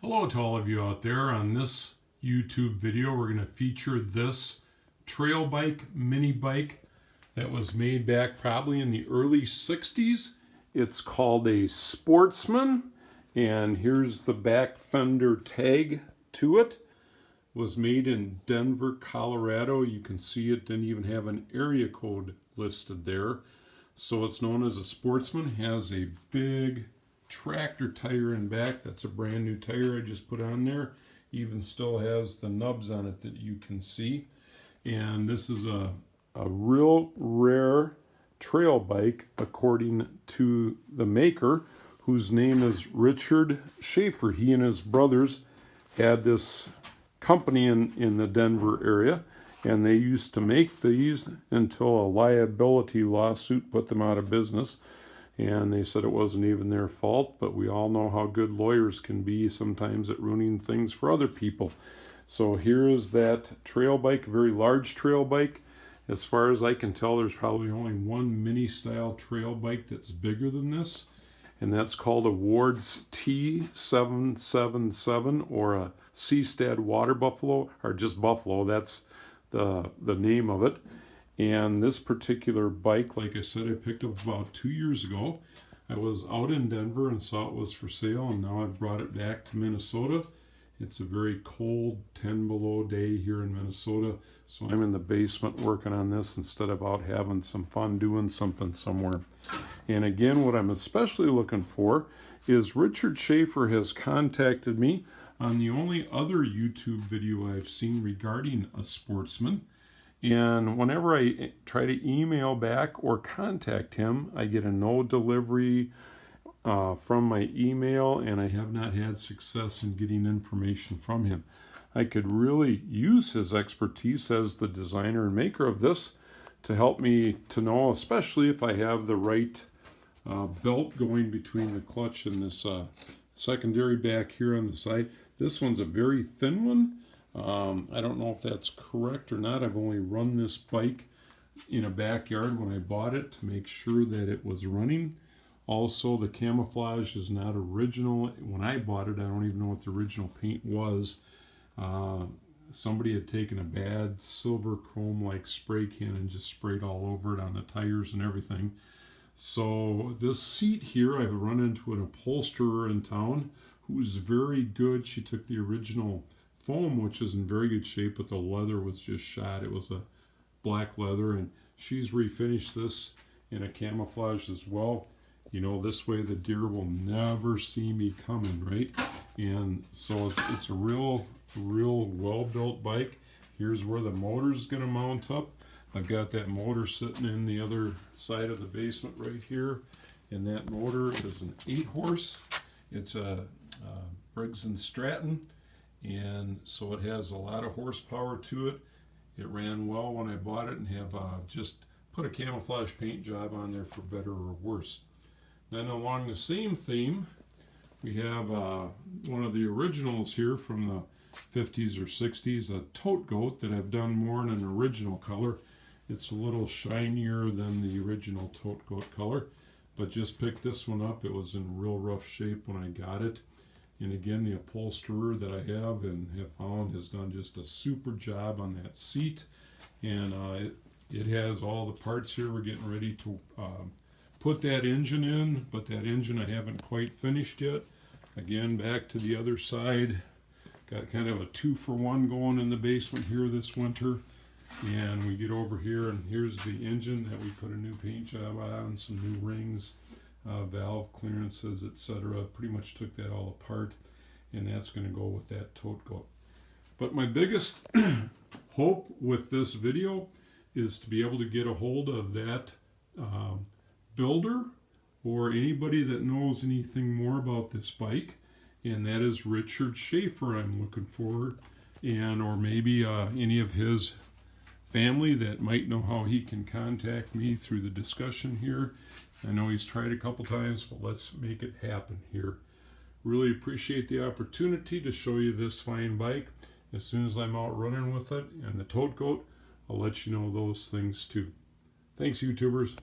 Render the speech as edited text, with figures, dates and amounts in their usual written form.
Hello to all of you out there. On this YouTube video, we're going to feature this trail bike, mini bike that was made back probably in the early 60s. It's called a Sportsman, and here's the back fender tag to it. It was made in Denver, Colorado. You can see it didn't even have an area code listed there. So it's known as a Sportsman. Has a big tractor tire in back. That's a brand new tire I just put on there. Even still has the nubs on it that you can see. And this is a real rare trail bike according to the maker, whose name is Richard Sahaefer. He and his brothers had this company in the Denver area, and they used to make these until a liability lawsuit put them out of business. And they said it wasn't even their fault, but we all know how good lawyers can be sometimes at ruining things for other people. So here is that trail bike, a very large trail bike. As far as I can tell, there's probably only one mini style trail bike that's bigger than this, and that's called a Ward's T777, or a Seastad Water Buffalo, or just Buffalo. That's the name of it. And this particular bike, like I said, I picked up about 2 years ago. I was out in Denver and saw it was for sale, and now I've brought it back to Minnesota. It's a very cold 10 below day here in Minnesota, so I'm in the basement working on this instead of out having some fun doing something somewhere. And again, what I'm especially looking for is Richard Sahaefer has contacted me on the only other YouTube video I've seen regarding a Sportsman. And whenever I try to email back or contact him, I get a no delivery from my email, and I have not had success in getting information from him. I could really use his expertise as the designer and maker of this to help me to know, especially if I have the right belt going between the clutch and this secondary back here on the side. This one's a very thin one. I don't know if that's correct or not. I've only run this bike in a backyard when I bought it to make sure that it was running. Also, the camouflage is not original. When I bought it, I don't even know what the original paint was. Somebody had taken a bad silver chrome like spray can and just sprayed all over it on the tires and everything. So this seat here, I've run into an upholsterer in town who's very good. She took the original foam, which is in very good shape, but the leather was just shot. It was a black leather, and she's refinished this in a camouflage as well. You know, this way the deer will never see me coming, right? And so it's a real well-built bike. Here's where the motor's going to mount up. I've got that motor sitting in the other side of the basement right here, and that motor is an 8-horse. It's a Briggs & Stratton. And so it has a lot of horsepower to it. It ran well when I bought it, and have just put a camouflage paint job on there for better or worse. Then along the same theme, we have one of the originals here from the 50s or 60s, a Tote Gote that I've done more in an original color. It's a little shinier than the original Tote Gote color, but just picked this one up. It was in real rough shape when I got it. And again, the upholsterer that I have and have found has done just a super job on that seat. And it has all the parts here. We're getting ready to put that engine in, but that engine I haven't quite finished yet. Again, back to the other side. Got kind of a 2-for-1 going in the basement here this winter. And we get over here, and here's the engine that we put a new paint job on, some new rings, valve clearances, etc. Pretty much took that all apart, and that's going to go with that Tote Gote. But my biggest hope with this video is to be able to get a hold of that builder or anybody that knows anything more about this bike, and that is Richard Sahaefer I'm looking for, and or maybe any of his family that might know how he can contact me through the discussion here. I know he's tried a couple times, but let's make it happen here. Really appreciate the opportunity to show you this fine bike. As soon as I'm out running with it and the Tote Gote, I'll let you know those things too. Thanks, YouTubers.